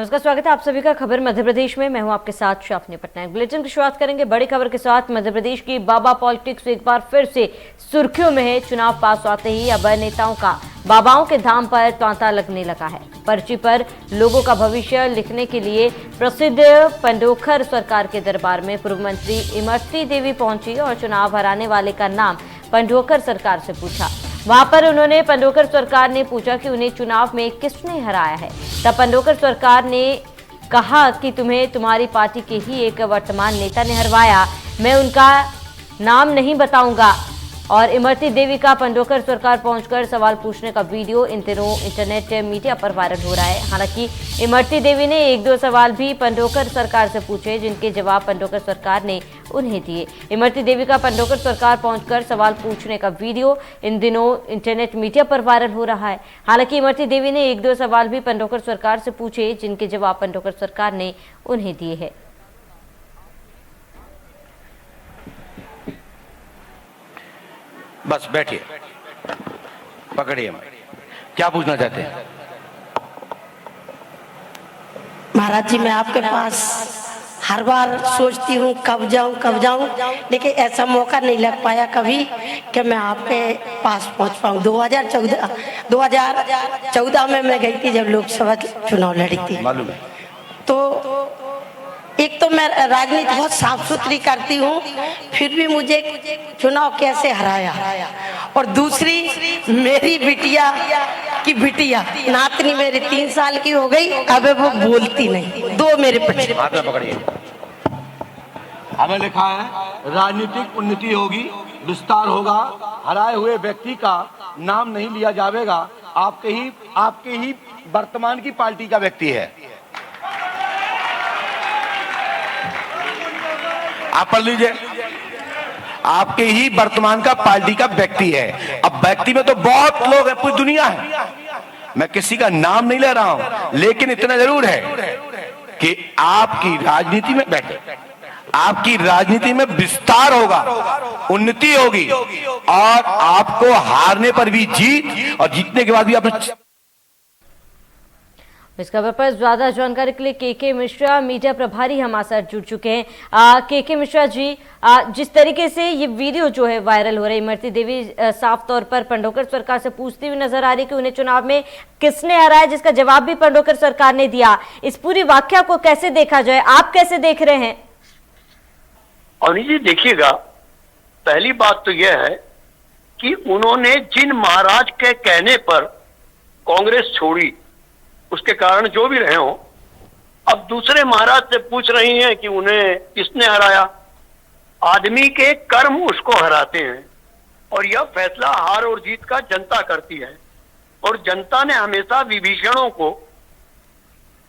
नमस्कार, स्वागत है आप सभी का खबर मध्य प्रदेश में। मैं हूं आपके साथ शाफनी पटनायक। बुलेटिन की शुरुआत करेंगे बड़ी खबर के साथ। मध्य प्रदेश की बाबा पॉलिटिक्स एक बार फिर से सुर्खियों में है। चुनाव पास होते ही अब नेताओं का बाबाओं के धाम पर तांता लगने लगा है। पर्ची पर लोगों का भविष्य लिखने के लिए प्रसिद्ध पंडोखर सरकार के दरबार में पूर्व मंत्री इमरती देवी पहुंची और चुनाव हराने वाले का नाम पंडोखर सरकार से पूछा। वहां पर उन्होंने पंडोखर सरकार ने पूछा कि उन्हें चुनाव में किसने हराया है। तब पंडोखर सरकार ने कहा कि तुम्हें तुम्हारी पार्टी के ही एक वर्तमान नेता ने हरवाया, मैं उनका नाम नहीं बताऊंगा। और इमरती देवी का पंडोखर सरकार पहुंचकर सवाल पूछने का वीडियो इन दिनों इंटरनेट मीडिया पर वायरल हो रहा है। हालांकि इमरती देवी ने एक दो सवाल भी पंडोखर सरकार से पूछे, जिनके जवाब पंडोखर सरकार ने उन्हें दिए। इमरती देवी का पंडोखर सरकार पहुंचकर सवाल पूछने का वीडियो इन दिनों इंटरनेट मीडिया पर वायरल हो रहा है। हालांकि इमरती देवी ने एक दो सवाल भी पंडोखर सरकार से पूछे, जिनके जवाब पंडोखर सरकार ने उन्हें दिए हैं। बस बैठिए, पकड़िए। क्या पूछना चाहते हैं? महाराज जी, मैं आपके पास हर बार सोचती हूँ कब जाऊँ, लेकिन ऐसा मौका नहीं लग पाया कभी कि मैं आपके पास पहुँच पाऊँ। 2014 में मैं गई थी जब लोकसभा चुनाव लड़ी थी। मालूम है। तो एक तो मैं राजनीति बहुत साफ सुथरी करती हूँ, फिर भी मुझे चुनाव कैसे हराया। और दूसरी, मेरी बिटिया की बिटिया नातनी मेरी 3 साल की हो गई, अब वो बोलती नहीं। दो मेरे बच्चे। हाथ में पकड़िए। हमें लिखा है राजनीतिक उन्नति होगी, विस्तार होगा, हराए हुए व्यक्ति का नाम नहीं लिया जाएगा। आपके ही वर्तमान की पार्टी का व्यक्ति है। आप पढ़ लीजिए। आपके ही वर्तमान का पार्टी का व्यक्ति है। अब व्यक्ति में तो बहुत लोग हैं, पूरी दुनिया है। मैं किसी का नाम नहीं ले रहा हूं, लेकिन इतना जरूर है कि आपकी राजनीति में बैठे, आपकी राजनीति में विस्तार होगा, उन्नति होगी, और आपको हारने पर भी जीत और जीतने के बाद भी आपने। इस खबर पर ज्यादा जानकारी के लिए के मिश्रा मीडिया प्रभारी हमारे साथ जुड़ चुके हैं। के मिश्रा जी, जिस तरीके से ये वीडियो जो है वायरल हो रही, इमरती देवी साफ तौर पर पंडोखर सरकार से पूछती हुई नजर आ रही कि उन्हें चुनाव में किसने हराया, जिसका जवाब भी पंडोखर सरकार ने दिया। इस पूरी वाकया को कैसे देखा जाए, आप कैसे देख रहे हैं? अवनी जी, देखिएगा, पहली बात तो यह है कि उन्होंने जिन महाराज के कहने पर कांग्रेस छोड़ी, उसके कारण जो भी रहे हो, अब दूसरे महाराज से पूछ रही हैं कि उन्हें किसने हराया। आदमी के कर्म उसको हराते हैं, और यह फैसला हार और जीत का जनता करती है। और जनता ने हमेशा विभीषणों को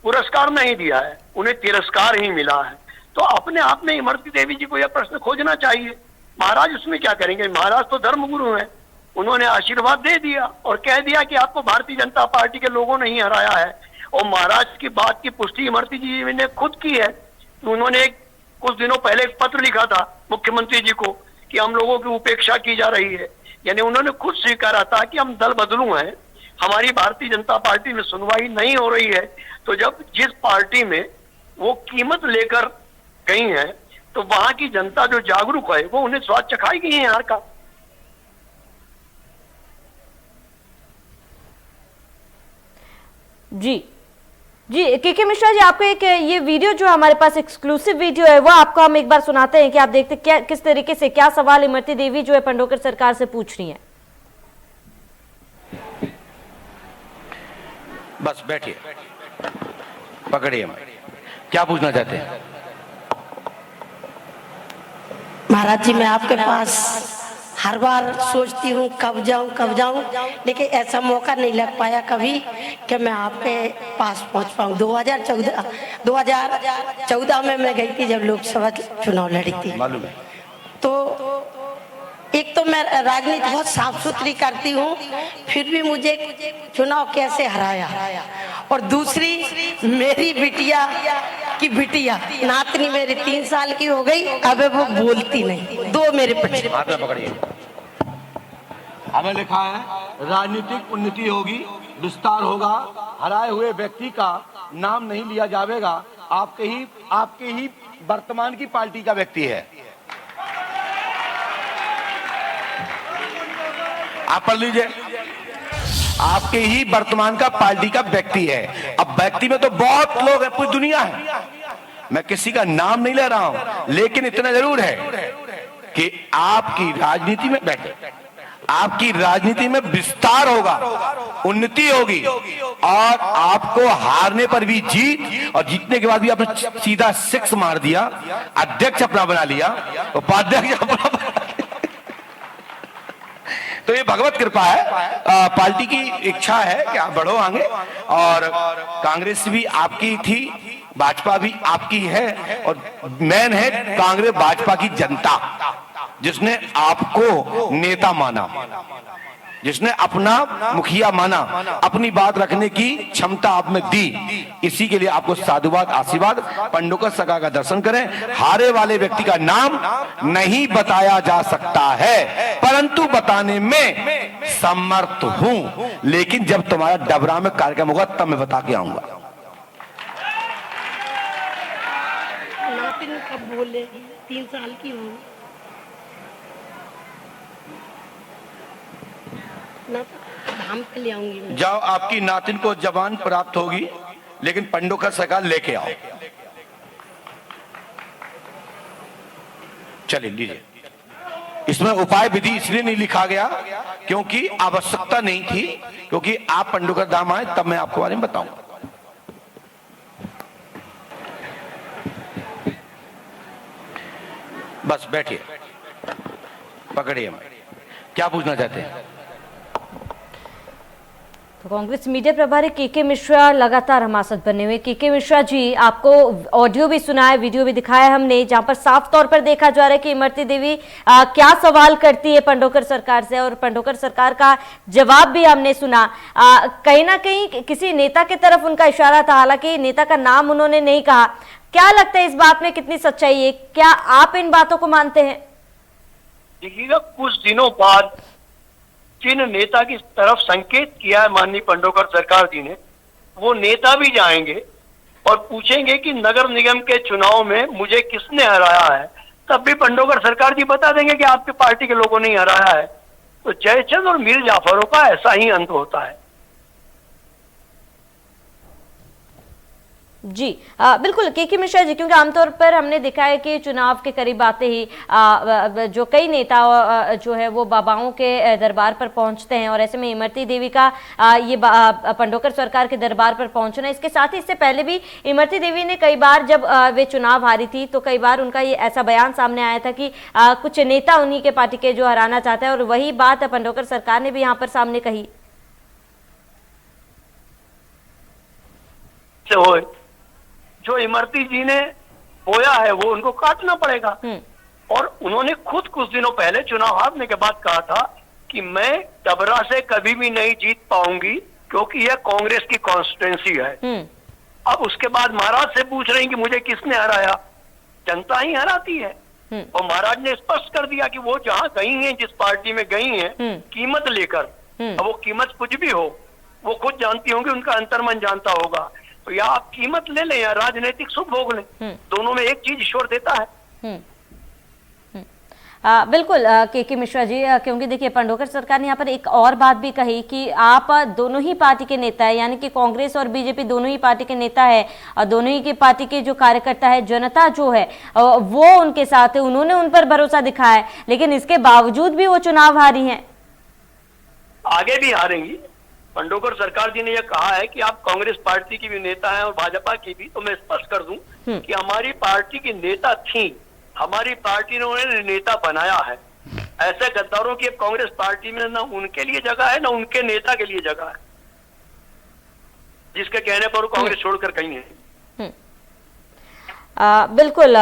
पुरस्कार नहीं दिया है, उन्हें तिरस्कार ही मिला है। तो अपने आप में इमरती देवी जी को यह प्रश्न खोजना चाहिए। महाराज उसमें क्या करेंगे? महाराज तो धर्मगुरु हैं, उन्होंने आशीर्वाद दे दिया और कह दिया कि आपको भारतीय जनता पार्टी के लोगों ने ही हराया है। और महाराज की बात की पुष्टि इमरती जी ने खुद की है। उन्होंने कुछ दिनों पहले एक पत्र लिखा था मुख्यमंत्री जी को कि हम लोगों की उपेक्षा की जा रही है। यानी उन्होंने खुद स्वीकारा था कि हम दल बदलू हैं, हमारी भारतीय जनता पार्टी में सुनवाई नहीं हो रही है। तो जब जिस पार्टी में वो कीमत लेकर गई है, तो वहां की जनता जो जागरूक है वो उन्हें स्वाद चखाएगी ही हार का। जी के मिश्रा जी, आपको एक ये वीडियो जो हमारे पास एक्सक्लूसिव वीडियो है, वो आपको हम एक बार सुनाते हैं कि आप देखते क्या किस तरीके से क्या सवाल इमरती देवी जो है पंडोखर सरकार से पूछ रही है। बस बैठिए, पकड़िए। क्या पूछना चाहते हैं? महाराज जी, मैं आपके पास हर बार सोचती हूँ कब जाऊँ, लेकिन ऐसा मौका नहीं लग पाया कभी कि मैं आपके पास पहुँच पाऊँ। 2014 में मैं गई थी जब लोकसभा चुनाव लड़ी थी। मालूम है। तो एक तो मैं राजनीति बहुत साफ सुथरी करती हूँ, फिर भी मुझे चुनाव कैसे हराया। और दूसरी, मेरी बिटिया की बिटिया नातनी मेरी 3 साल की हो गई, अब वो बोलती नहीं। दो मेरे बच्चे। हाथ में पकड़िए। हमें लिखा है राजनीतिक उन्नति होगी, विस्तार होगा, हराए हुए व्यक्ति का नाम नहीं लिया जाएगा, आपके ही वर्तमान की पार्टी का व्यक्ति है। आप पढ़ लीजिए, आपके ही वर्तमान का पार्टी का व्यक्ति है। अब व्यक्ति में तो बहुत लोग हैं, पूरी दुनिया है, मैं किसी का नाम नहीं ले रहा हूं, लेकिन इतना जरूर है कि आपकी राजनीति में बैठे, आपकी राजनीति में विस्तार होगा, उन्नति होगी, और आपको हारने पर भी जीत, और जीतने के बाद भी आपने सीधा 6 मार दिया, अध्यक्ष अपना बना लिया, उपाध्यक्ष अपना बना लिया। तो ये भगवत कृपा है, पार्टी की इच्छा है कि आप बढ़ो आगे, और कांग्रेस भी आपकी थी, भाजपा भी आपकी है, और मेन है कांग्रेस भाजपा की जनता, जिसने आपको नेता माना, जिसने अपना मुखिया माना, अपनी बात रखने की क्षमता आप में दी। इसी के लिए आपको साधुवाद, आशीर्वाद। पंडोकर सखा का दर्शन करें। हारे वाले व्यक्ति का नाम नहीं बताया जा सकता है, परंतु बताने में समर्थ हूं, लेकिन जब तुम्हारा डबरा में कार्यक्रम होगा तब मैं बता के आऊंगा। नातिन कब बोले 3 साल की हूँ ना, धाम पे ले आऊंगी मैं। जाओ, आपकी नातिन को जवान प्राप्त होगी, लेकिन पंडोकर सरकार लेके आओ। चलिए लीजिए। इसमें उपाय विधि इसलिए नहीं लिखा गया क्योंकि आवश्यकता नहीं थी, क्योंकि आप पंडोकर धाम आए तब मैं आपके बारे में बताऊंगा। बस बैठिए, पकड़िए, क्या पूछना चाहते हैं? तो कांग्रेस मीडिया प्रभारी के मिश्रा लगातार हमासत बने हुए। के मिश्रा जी, आपको ऑडियो भी सुना है, वीडियो भी दिखाया हमने, जहां पर साफ तौर पर देखा जा रहा है कि इमरती देवी क्या सवाल करती है पंडोकर सरकार से, और पंडोकर सरकार का जवाब भी हमने सुना। कहीं ना कहीं किसी नेता की तरफ उनका इशारा था, हालांकि नेता का नाम उन्होंने नहीं कहा। क्या लगता है इस बात में कितनी सच्चाई है? क्या आप इन बातों को मानते हैं? देखिएगा, कुछ दिनों बाद जिन नेता की तरफ संकेत किया है माननीय पंडोकर सरकार जी ने, वो नेता भी जाएंगे और पूछेंगे कि नगर निगम के चुनाव में मुझे किसने हराया है, तब भी पंडोकर सरकार जी बता देंगे कि आपकी पार्टी के लोगों ने ही हराया है। तो जयचंद और मीर जाफरों का ऐसा ही अंत होता है। जी बिल्कुल के मिश्रा जी, क्योंकि आमतौर पर हमने देखा है कि चुनाव के करीब आते ही जो कई नेता जो है वो बाबाओं के दरबार पर पहुंचते हैं, और ऐसे में इमरती देवी का ये पंडोकर सरकार के दरबार पर पहुंचना, इसके साथ ही इससे पहले भी इमरती देवी ने कई बार जब वे चुनाव हारी थी तो कई बार उनका ये ऐसा बयान सामने आया था कि कुछ नेता उन्हीं के पार्टी के जो हराना चाहते हैं, और वही बात पंडोकर सरकार ने भी यहाँ पर सामने कही। जो इमरती जी ने बोया है वो उनको काटना पड़ेगा। और उन्होंने खुद कुछ दिनों पहले चुनाव हारने के बाद कहा था कि मैं डबरा से कभी भी नहीं जीत पाऊंगी क्योंकि यह कांग्रेस की कॉन्स्टिट्यूंसी है। अब उसके बाद महाराज से पूछ रहे हैं कि मुझे किसने हराया? जनता ही हराती है। और महाराज ने स्पष्ट कर दिया कि वो जहां गई हैं, जिस पार्टी में गई हैं, कीमत लेकर, अब वो कीमत कुछ भी हो, वो खुद जानती होंगी, उनका अंतर्मन जानता होगा। तो या आप कीमत ले लें या राजनीतिक सुख भोग लें, दोनों में एक चीज ईश्वर देता है। बिल्कुल के मिश्रा जी, क्योंकि देखिए पंडोकर सरकार ने यहाँ पर एक और बात भी कही कि आप दोनों ही पार्टी के नेता है, यानी कि कांग्रेस और बीजेपी दोनों ही पार्टी के नेता है, और दोनों ही की पार्टी के जो कार्यकर्ता है, जनता जो है वो उनके साथ है, उन्होंने उन पर भरोसा दिखाया है, लेकिन इसके बावजूद भी वो चुनाव हारी हैं, आगे भी हारेंगी। पंडोकर सरकार जी ने यह कहा है कि आप कांग्रेस पार्टी की भी नेता हैं और भाजपा की भी, तो मैं स्पष्ट कर दूं कि हमारी पार्टी की नेता थी, हमारी पार्टी ने उन्हें नेता बनाया है। ऐसे गद्दारों की कांग्रेस पार्टी में ना उनके लिए जगह है ना उनके नेता के लिए जगह है, जिसके कहने पर वो कांग्रेस छोड़कर कहीं है। बिल्कुल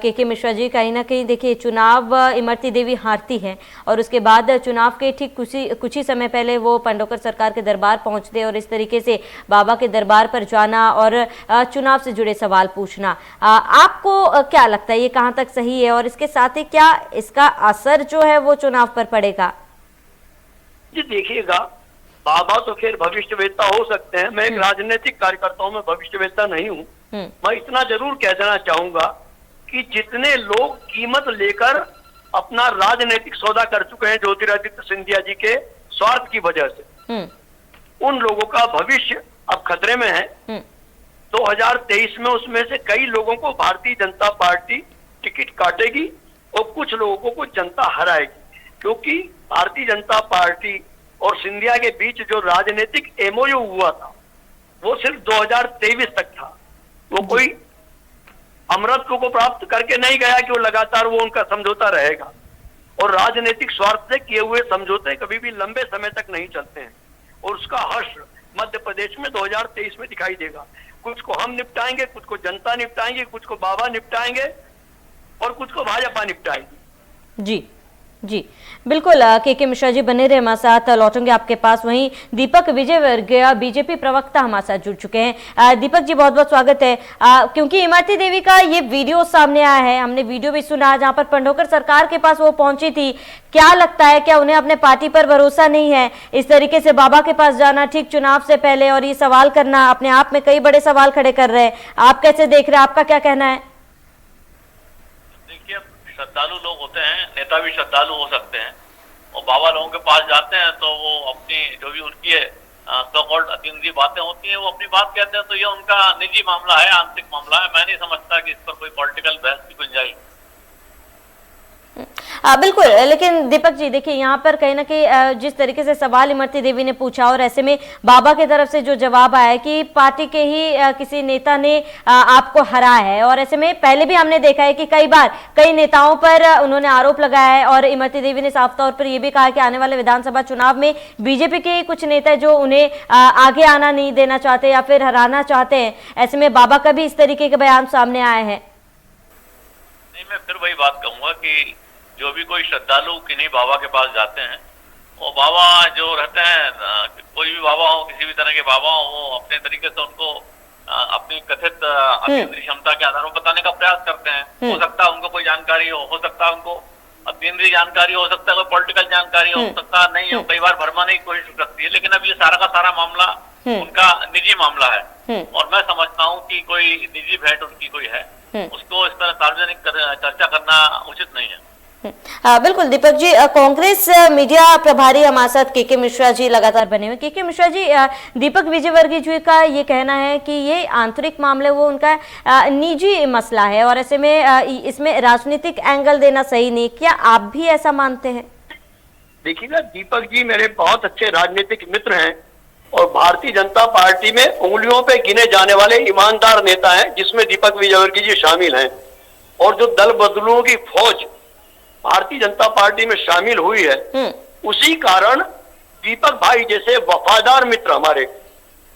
के मिश्रा जी, कहीं ना कहीं देखिए चुनाव इमरती देवी हारती है और उसके बाद चुनाव के ठीक कुछ ही समय पहले वो पंडोकर सरकार के दरबार पहुंचते और इस तरीके से बाबा के दरबार पर जाना और चुनाव से जुड़े सवाल पूछना, आपको क्या लगता है ये कहां तक सही है, और इसके साथ ही क्या इसका असर जो है वो चुनाव पर पड़ेगा? जी देखिएगा, बाबा तो खैर भविष्यवेत्ता हो सकते हैं, मैं एक राजनीतिक कार्यकर्ताओं में भविष्यवेत्ता नहीं हूँ। मैं इतना जरूर कह देना चाहूंगा कि जितने लोग कीमत लेकर अपना राजनीतिक सौदा कर चुके हैं ज्योतिरादित्य सिंधिया जी के स्वार्थ की वजह से, उन लोगों का भविष्य अब खतरे में है। 2023 में उसमें से कई लोगों को भारतीय जनता पार्टी टिकट काटेगी और कुछ लोगों को जनता हराएगी, क्योंकि भारतीय जनता पार्टी और सिंधिया के बीच जो राजनीतिक एमओयू हुआ था वो सिर्फ 2023 तक था। वो कोई अमृतत्व को प्राप्त करके नहीं गया कि वो लगातार वो उनका समझौता रहेगा, और राजनीतिक स्वार्थ से किए हुए समझौते कभी भी लंबे समय तक नहीं चलते हैं, और उसका हर्ष मध्य प्रदेश में 2023 में दिखाई देगा। कुछ को हम निपटाएंगे, कुछ को जनता निपटाएंगे, कुछ को बाबा निपटाएंगे और कुछ को भाजपा निपटाएगी। जी जी बिल्कुल, के मिश्रा जी बने रहे हमारे साथ, लौटेंगे आपके पास। वहीं दीपक विजयवर्गीय बीजेपी प्रवक्ता हमारे साथ जुड़ चुके हैं। दीपक जी बहुत बहुत स्वागत है। क्योंकि इमरती देवी का ये वीडियो सामने आया है, हमने वीडियो भी सुना जहां पर पंढोकर सरकार के पास वो पहुंची थी, क्या लगता है, क्या उन्हें अपने पार्टी पर भरोसा नहीं है? इस तरीके से बाबा के पास जाना ठीक चुनाव से पहले और ये सवाल करना अपने आप में कई बड़े सवाल खड़े कर रहे हैं, आप कैसे देख रहे हैं, आपका क्या कहना है? श्रद्धालु लोग होते हैं, नेता भी श्रद्धालु हो सकते हैं, और बाबा लोगों के पास जाते हैं तो वो अपनी जो भी उनकी सो कॉल्ड अतीन्द्रिय बातें होती हैं वो अपनी बात कहते हैं, तो ये उनका निजी मामला है, आंतरिक मामला है। मैं नहीं समझता कि इस पर कोई पॉलिटिकल बहस की गुंजाइश। बिल्कुल, लेकिन दीपक जी देखिए यहाँ पर कहीं ना कहीं जिस तरीके से सवाल इमरती देवी ने पूछा और ऐसे में बाबा की तरफ से जो जवाब आया कि पार्टी के ही किसी नेता ने आपको हरा है, और ऐसे में पहले भी हमने देखा है कि कई बार कई नेताओं पर उन्होंने आरोप लगाया है, और इमरती देवी ने साफ तौर पर यह भी कहा कि आने वाले विधानसभा चुनाव में बीजेपी के कुछ नेता जो उन्हें आगे आना नहीं देना चाहते या फिर हराना चाहते हैं, ऐसे में बाबा का भी इस तरीके के बयान सामने आए हैं। नहीं, मैं फिर वही बात कहूंगा कि जो भी कोई श्रद्धालु किन्हीं बाबा के पास जाते हैं, वो बाबा जो रहते हैं, कोई भी बाबा हो, किसी भी तरह के बाबा हो, वो अपने तरीके से उनको अपनी कथित अतीन्द्रिय क्षमता के आधार पर बताने का प्रयास करते हैं। हो सकता है उनको कोई जानकारी हो सकता है उनको अतीन्द्रिय जानकारी हो सकता है, कोई पॉलिटिकल जानकारी हो सकता नहीं हो, कई बार भरमाने की कोशिश करती है, लेकिन अब ये सारा का सारा मामला उनका निजी मामला है, और मैं समझता हूँ कि कोई निजी भेंट उनकी कोई है, उसको इस तरह सार्वजनिक चर्चा करना उचित नहीं है। बिल्कुल दीपक जी, कांग्रेस मीडिया प्रभारी हमारे साथ के मिश्रा जी लगातार बने हुए। के मिश्रा जी, दीपक विजयवर्गीय जी का ये कहना है कि ये आंतरिक मामले वो उनका निजी मसला है, और ऐसे में इसमें राजनीतिक एंगल देना सही नहीं, क्या आप भी ऐसा मानते हैं? देखिएगा, दीपक जी मेरे बहुत अच्छे राजनीतिक मित्र हैं, और भारतीय जनता पार्टी में उंगलियों पे गिने जाने वाले ईमानदार नेता हैं, जिसमें दीपक विजयवर्गीय जी शामिल हैं। और जो दल बदलुओं की फौज भारतीय जनता पार्टी में शामिल हुई है, उसी कारण दीपक भाई जैसे वफादार मित्र हमारे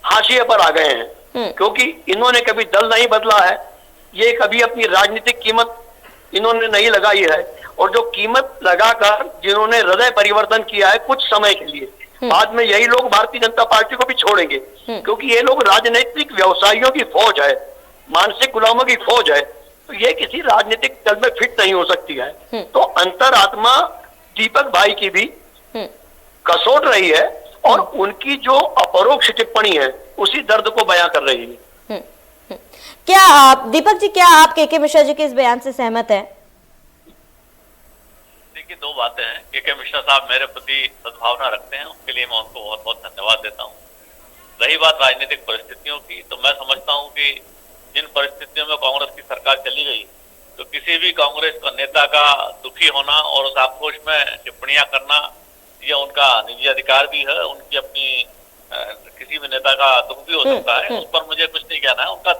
हाशिए पर आ गए हैं, क्योंकि इन्होंने कभी दल नहीं बदला है, ये कभी अपनी राजनीतिक कीमत इन्होंने नहीं लगाई है, और जो कीमत लगाकर जिन्होंने हृदय परिवर्तन किया है कुछ समय के लिए, बाद में यही लोग भारतीय जनता पार्टी को भी छोड़ेंगे, क्योंकि ये लोग राजनीतिक व्यवसायियों की फौज है, मानसिक गुलामों की फौज है, तो ये किसी राजनीतिक दल में फिट नहीं हो सकती है। तो अंतरात्मा दीपक भाई की भी कसोट रही है, और उनकी जो अपरोक्ष टिप्पणी है उसी दर्द को बयां कर रही है। क्या आप दीपक जी, क्या आप के मिश्रा जी के इस बयान से सहमत हैं? देखिए, दो बातें हैं। के मिश्रा साहब मेरे प्रति सद्भावना रखते हैं, उसके लिए मैं उनको बहुत बहुत धन्यवाद देता हूँ। रही बात राजनीतिक परिस्थितियों की, तो मैं समझता हूँ कि जिन परिस्थितियों में कांग्रेस की सरकार चली गई, तो किसी भी कांग्रेस का नेता का दुखी होना और उस आक्रोश में टिप्पणियां करना, ये उनका निजी अधिकार भी है, उनकी अपनी किसी भी नेता का दुख भी हो सकता है, उस पर मुझे कुछ नहीं कहना है। उनका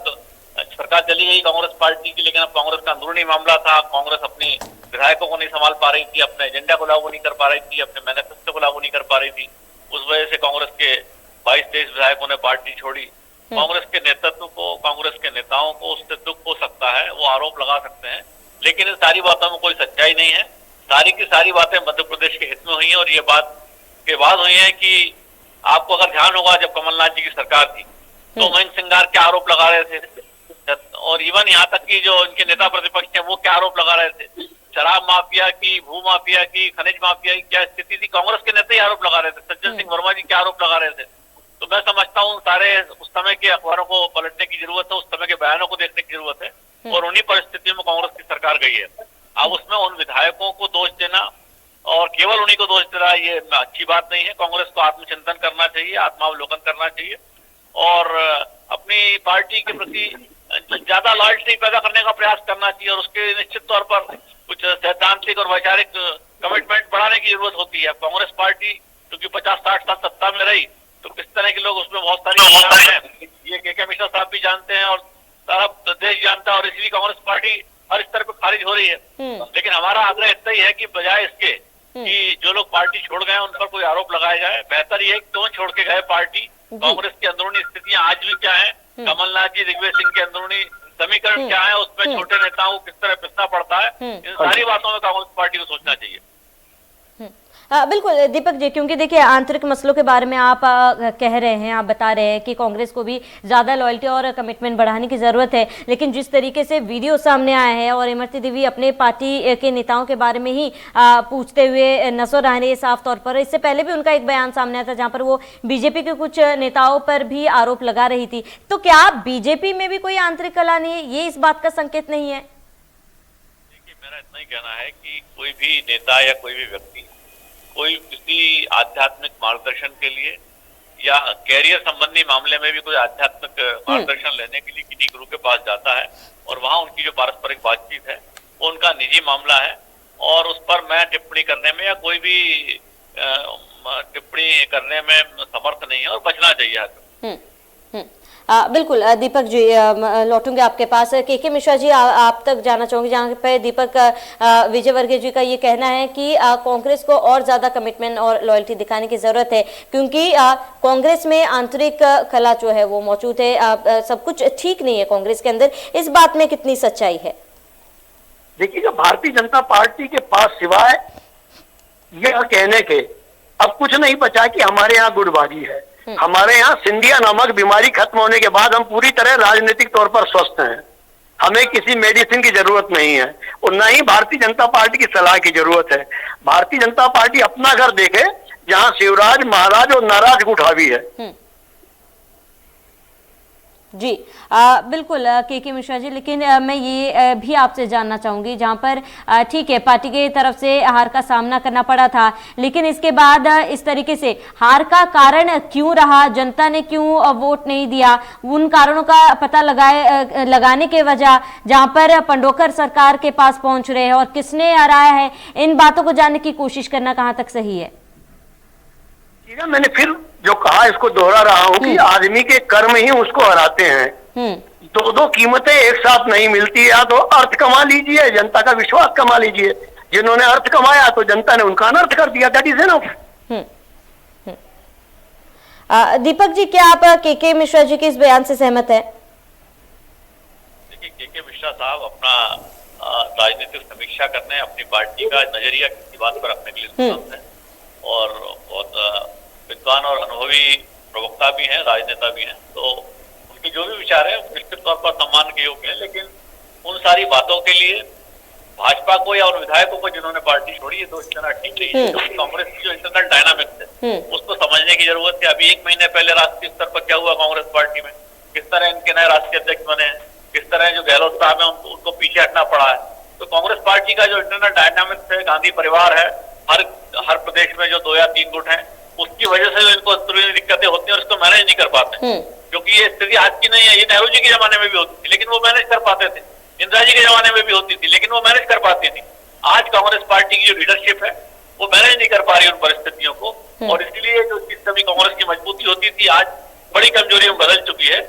सरकार चली गई कांग्रेस पार्टी की, लेकिन अब कांग्रेस का अंदरूनी मामला था, कांग्रेस अपनी विधायकों को नहीं संभाल पा रही थी, अपने एजेंडा को लागू नहीं कर पा रही थी, अपने मैनिफेस्टो को लागू नहीं कर पा रही थी, उस वजह से कांग्रेस के 22-23 विधायकों ने पार्टी छोड़ी। कांग्रेस के नेतृत्व को, कांग्रेस के नेताओं को उससे दुख हो सकता है, वो आरोप लगा सकते हैं, लेकिन इन सारी बातों में कोई सच्चाई नहीं है। सारी की सारी बातें मध्य प्रदेश के हित में हुई हैं, और ये बात के बाद हुई है कि आपको अगर ध्यान होगा, जब कमलनाथ जी की सरकार थी तो महेंद्र सिंगार के आरोप लगा रहे थे, और इवन यहाँ तक कि जो इनके नेता प्रतिपक्ष हैं वो क्या आरोप लगा रहे थे, शराब माफिया की, भू माफिया की, खनिज माफिया की क्या स्थिति थी, कांग्रेस के नेता ही आरोप लगा रहे थे। सज्जन सिंह वर्मा जी क्या आरोप लगा रहे थे। तो मैं समझता हूँ सारे उस समय के अखबारों को पलटने की जरूरत है, उस समय के बयानों को देखने की जरूरत है, और उन्हीं परिस्थितियों में कांग्रेस की सरकार गई है। अब उसमें उन विधायकों को दोष देना और केवल उन्हीं को दोष देना ये अच्छी बात नहीं है। कांग्रेस को आत्मचिंतन करना चाहिए, आत्मावलोकन करना चाहिए और अपनी पार्टी के प्रति ज्यादा लॉयल्टी पैदा करने का प्रयास करना चाहिए, और उसके निश्चित तौर पर कुछ सैद्धांतिक और वैचारिक कमिटमेंट बढ़ाने की जरूरत होती है। कांग्रेस पार्टी क्योंकि 50-60 साल सत्ता में रही, तो किस तरह के लोग उसमें बहुत सारी हैं, ये के मिश्रा साहब भी जानते हैं और सारा देश जानता है, और इसलिए कांग्रेस पार्टी हर स्तर पर खारिज हो रही है। लेकिन हमारा आग्रह इतना ही है कि बजाय इसके कि जो लोग पार्टी छोड़ गए उन पर कोई आरोप लगाया जाए, बेहतर ये क्यों छोड़ के गए पार्टी, कांग्रेस की अंदरूनी स्थितियां आज भी क्या है, कमलनाथ जी, दिग्विजय सिंह के अंदरूनी समीकरण क्या है, उसमें छोटे नेताओं को किस तरह पिसना पड़ता है, इन सारी बातों में कांग्रेस पार्टी को सोचना चाहिए। बिल्कुल दीपक जी, क्योंकि देखिए आंतरिक मसलों के बारे में आप कह रहे हैं, आप बता रहे हैं कि कांग्रेस को भी ज़्यादा लॉयल्टी और कमिटमेंट बढ़ाने की ज़रूरत है, लेकिन जिस तरीके से वीडियो सामने आया है और इमरती देवी अपने पार्टी के नेताओं के बारे में ही पूछते हुए नजर आ रही है साफ तौर पर। इससे पहले भी उनका एक बयान सामने आया था जहाँ पर वो बीजेपी के कुछ नेताओं पर भी आरोप लगा रही थी। तो क्या बीजेपी में भी कोई आंतरिक कलह नहीं है, ये इस बात का संकेत नहीं है? देखिए, मेरा इतना ही कहना है कि कोई भी नेता या कोई भी व्यक्ति कोई किसी आध्यात्मिक मार्गदर्शन के लिए या कैरियर संबंधी मामले में भी कोई आध्यात्मिक मार्गदर्शन लेने के लिए किसी गुरु के पास जाता है, और वहां उनकी जो पारस्परिक बातचीत है वो उनका निजी मामला है, और उस पर मैं टिप्पणी करने में या कोई भी टिप्पणी करने में समर्थ नहीं है, और बचना चाहिए। बिल्कुल दीपक जी, लौटूंगे आपके पास। के मिश्रा जी, आप तक जाना चाहूंगी जहाँ पे दीपक विजयवर्गीय जी का ये कहना है कि कांग्रेस को और ज्यादा कमिटमेंट और लॉयल्टी दिखाने की जरूरत है, क्योंकि कांग्रेस में आंतरिक कलह जो है वो मौजूद है, सब कुछ ठीक नहीं है कांग्रेस के अंदर। इस बात में कितनी सच्चाई है? देखिएगा, भारतीय जनता पार्टी के पास सिवाय यह कहने के अब कुछ नहीं बचा कि हमारे यहाँ गुटबाजी है। हमारे यहाँ सिंधिया नामक बीमारी खत्म होने के बाद हम पूरी तरह राजनीतिक तौर पर स्वस्थ हैं। हमें किसी मेडिसिन की जरूरत नहीं है, और न ही भारतीय जनता पार्टी की सलाह की जरूरत है। भारतीय जनता पार्टी अपना घर देखे जहां शिवराज, महाराज और नाराज गुठा भी है। जी बिल्कुल के मिश्रा जी, लेकिन मैं ये भी आपसे जानना चाहूंगी, जहां पर ठीक है पार्टी की तरफ से हार का सामना करना पड़ा था, लेकिन इसके बाद इस तरीके से हार का कारण क्यों रहा, जनता ने क्यों वोट नहीं दिया, उन कारणों का पता लगाने के वजह जहां पर पंडोकर सरकार के पास पहुंच रहे हैं और किसने हराया है, इन बातों को जानने की कोशिश करना कहां तक सही है? मैंने फिर जो कहा इसको दोहरा रहा हूं कि आदमी के कर्म ही उसको हराते हैं। दो कीमतें एक साथ नहीं मिलती। या तो अर्थ कमा लीजिए, जनता का विश्वास कमा लीजिए। जिन्होंने अर्थ कमाया तो जनता ने उनका अनर्थ कर दिया। That is enough. Deepak ji, क्या आप के मिश्रा जी के इस बयान से सहमत है? देखिए, के मिश्रा साहब अपना राजनीतिक समीक्षा करने, अपनी पार्टी का नजरिया किसी बात पर रखने के लिए स्वतंत्र है, और बहुत विद्वान और अनुभवी प्रवक्ता भी हैं, राजनेता भी हैं। तो उनके जो भी विचार है निश्चित तौर पर सम्मान के योग्य है, लेकिन उन सारी बातों के लिए भाजपा को या उन विधायकों को जिन्होंने पार्टी छोड़ी है तो इस तरह ठीक नहीं है। क्योंकि कांग्रेस की जो इंटरनल डायनामिक्स है उसको समझने की जरूरत है। अभी 1 महीने पहले राष्ट्रीय स्तर पर क्या हुआ कांग्रेस पार्टी में, किस तरह इनके नए राष्ट्रीय अध्यक्ष बने, किस तरह जो गहलोत साहब है उनको पीछे हटना पड़ा है। तो कांग्रेस पार्टी का जो इंटरनल डायनामिक्स है, गांधी परिवार है, हर प्रदेश में जो 2 या 3 गुट हैं, उसकी वजह से इनको अंदरूनी दिक्कतें होती हैं और इसको मैनेज नहीं कर पाते। क्योंकि ये स्थिति आज की नहीं है, ये नेहरू जी के जमाने में भी होती थी लेकिन वो मैनेज कर पाते थे, इंदिरा जी के जमाने में भी होती थी लेकिन वो मैनेज कर पाती थी। आज कांग्रेस पार्टी की जो लीडरशिप है वो मैनेज नहीं कर पा रही उन परिस्थितियों को, और इसलिए जो जिस समय कांग्रेस की मजबूती होती थी आज बड़ी कमजोरी में बदल चुकी है।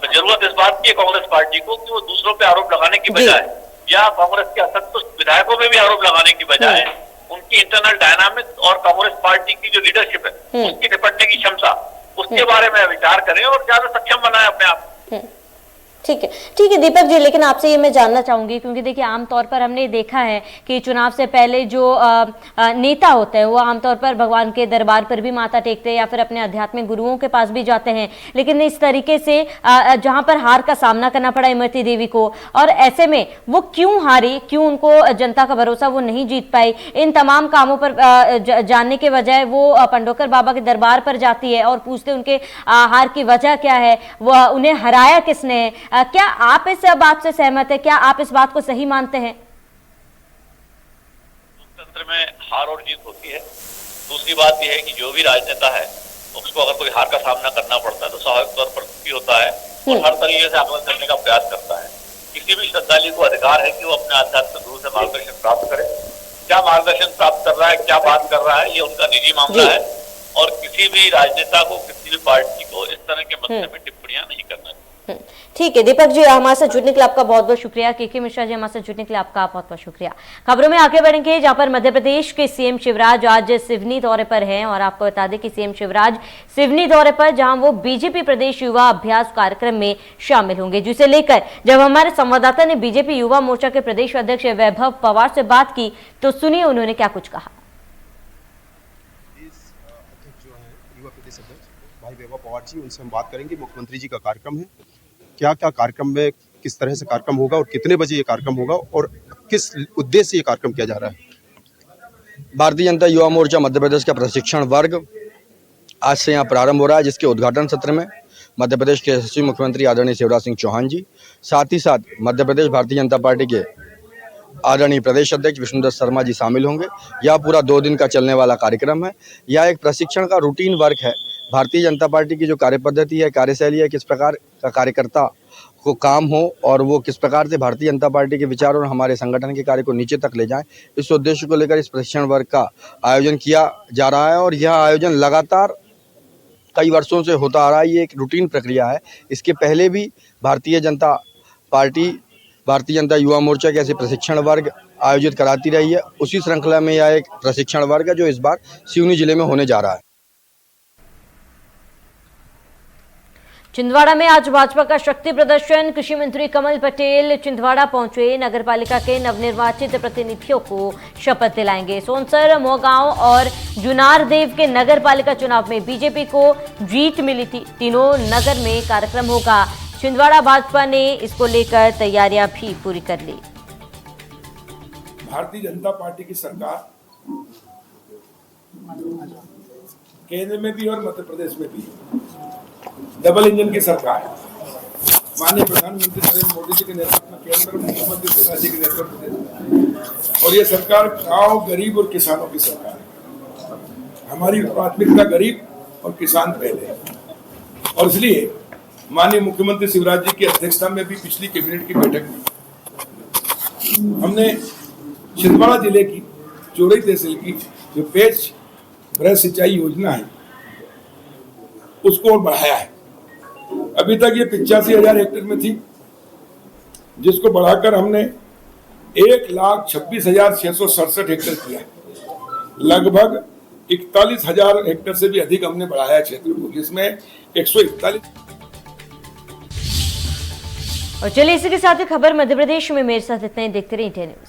जरूरत इस बात की है कांग्रेस पार्टी को कि वो दूसरों पे आरोप लगाने की बजाय या कांग्रेस के असंतुष्ट विधायकों में भी आरोप लगाने की बजाय उनकी इंटरनल डायनामिक्स और कांग्रेस पार्टी की जो लीडरशिप है उसकी निपटने की क्षमता, उसके बारे में विचार करें और ज्यादा सक्षम बनाए अपने आप। ठीक है दीपक जी, लेकिन आपसे ये मैं जानना चाहूंगी, क्योंकि देखिए आमतौर पर हमने देखा है कि चुनाव से पहले जो नेता होते हैं वो आमतौर पर भगवान के दरबार पर भी माथा टेकते हैं या फिर अपने आध्यात्मिक गुरुओं के पास भी जाते हैं, लेकिन इस तरीके से जहां पर हार का सामना करना पड़ा इमरती देवी को, और ऐसे में वो क्यों हारी, क्यों उनको जनता का भरोसा वो नहीं जीत पाई, इन तमाम कामों पर जानने के बजाय वो पंडोकर बाबा के दरबार पर जाती है और पूछते उनके हार की वजह क्या है, वो उन्हें हराया किसने है। क्या आप इस बात से सहमत है, क्या आप इस बात को सही मानते हैं? लोकतंत्र में हार और जीत होती है। दूसरी बात यह है कि जो भी राजनेता है उसको अगर कोई हार का सामना करना पड़ता है तो स्वाभाविक तौर पर दुखी होता है और हर तरीके से आकलन करने का प्रयास करता है। किसी भी श्रद्धालु को अधिकार है कि वो अपने आध्यात्मिक गुरु से मार्गदर्शन प्राप्त करे। क्या मार्गदर्शन प्राप्त कर रहा है, क्या बात कर रहा है, ये उनका निजी मामला है और किसी भी राजनेता को, किसी भी पार्टी को इस तरह के मसले में टिप्पणियां नहीं करना चाहिए। ठीक है दीपक जी, हमारे साथ जुड़ने के लिए आपका बहुत बहुत शुक्रिया। के मिश्रा जी, हमारे साथ जुड़ने के लिए आपका बहुत बहुत शुक्रिया। खबरों में आगे बढ़ेंगे जहां पर मध्य प्रदेश के सीएम शिवराज आज सिवनी दौरे पर हैं और आपको बता दें कि सीएम शिवराज सिवनी दौरे पर जहां वो बीजेपी प्रदेश युवा अभ्यास कार्यक्रम में शामिल होंगे, जिसे लेकर जब हमारे संवाददाता ने बीजेपी युवा मोर्चा के प्रदेश अध्यक्ष वैभव पवार से बात की तो सुनिए उन्होंने क्या कुछ कहा। युवा प्रदेश अध्यक्ष भाई वैभव पवार जी, उनसे हम बात करेंगे। मुख्यमंत्री जी का कार्यक्रम है, क्या क्या कार्यक्रम में किस तरह से कार्यक्रम होगा और कितने बजे ये कार्यक्रम होगा और किस उद्देश्य से ये कार्यक्रम किया जा रहा है। भारतीय जनता युवा मोर्चा मध्य प्रदेश का प्रशिक्षण वर्ग आज से यहाँ प्रारंभ हो रहा है, जिसके उद्घाटन सत्र में मध्य प्रदेश के यशस्वी मुख्यमंत्री आदरणीय शिवराज सिंह चौहान जी, साथ ही साथ मध्य प्रदेश भारतीय जनता पार्टी के आदरणीय प्रदेश अध्यक्ष विष्णुदत्त शर्मा जी शामिल होंगे। यह पूरा 2 दिन का चलने वाला कार्यक्रम है। यह एक प्रशिक्षण का रूटीन वर्क है। भारतीय जनता पार्टी की जो कार्यपद्धति है, कार्यशैली है, किस प्रकार का कार्यकर्ता को काम हो और वो किस प्रकार से भारतीय जनता पार्टी के विचार और हमारे संगठन के कार्य को नीचे तक ले जाएं, इस उद्देश्य को लेकर इस प्रशिक्षण वर्ग का आयोजन किया जा रहा है और यह आयोजन लगातार कई वर्षों से होता आ रहा है। ये एक रूटीन प्रक्रिया है। इसके पहले भी भारतीय जनता पार्टी, भारतीय जनता युवा मोर्चा के ऐसे प्रशिक्षण वर्ग आयोजित कराती रही है। उसी श्रृंखला में यह एक प्रशिक्षण वर्ग है जो इस बार सिवनी जिले में होने जा रहा है। छिंदवाड़ा में आज भाजपा का शक्ति प्रदर्शन। कृषि मंत्री कमल पटेल छिंदवाड़ा पहुंचे, नगरपालिका के नवनिर्वाचित प्रतिनिधियों को शपथ दिलाएंगे। सोनसर, मोहगांव और जुनारदेव के नगरपालिका चुनाव में बीजेपी को जीत मिली थी। तीनों नगर में कार्यक्रम होगा। छिंदवाड़ा भाजपा ने इसको लेकर तैयारियां भी पूरी कर ली। भारतीय जनता पार्टी की सरकार केंद्र में भी और मध्य प्रदेश में भी डबल इंजन की सरकार है। माननीय प्रधानमंत्री नरेंद्र मोदी जी के नेतृत्व में केंद्र में, मुख्यमंत्री शिवराज जी के नेतृत्व में, और ये सरकार गांव, गरीब और किसानों की सरकार है। हमारी प्राथमिकता गरीब और किसान पहले है और इसलिए माननीय मुख्यमंत्री शिवराज जी की अध्यक्षता में भी पिछली कैबिनेट की बैठक में हमने छिंदवाड़ा जिले की चौड़ई तहसील की जो पेच बृहद सिंचाई योजना है उसको और बढ़ाया है। अभी तक ये 85,000 हेक्टेयर में थी, जिसको बढ़ाकर हमने 1,26,667 हेक्टेयर किया। लगभग 41,000 हेक्टेयर से भी अधिक हमने बढ़ाया क्षेत्र को, जिसमें 141। और चलिए इसी के साथ ही खबर मध्य प्रदेश में मेरे साथ इतना ही। देखते रहिए इंडिया न्यूज।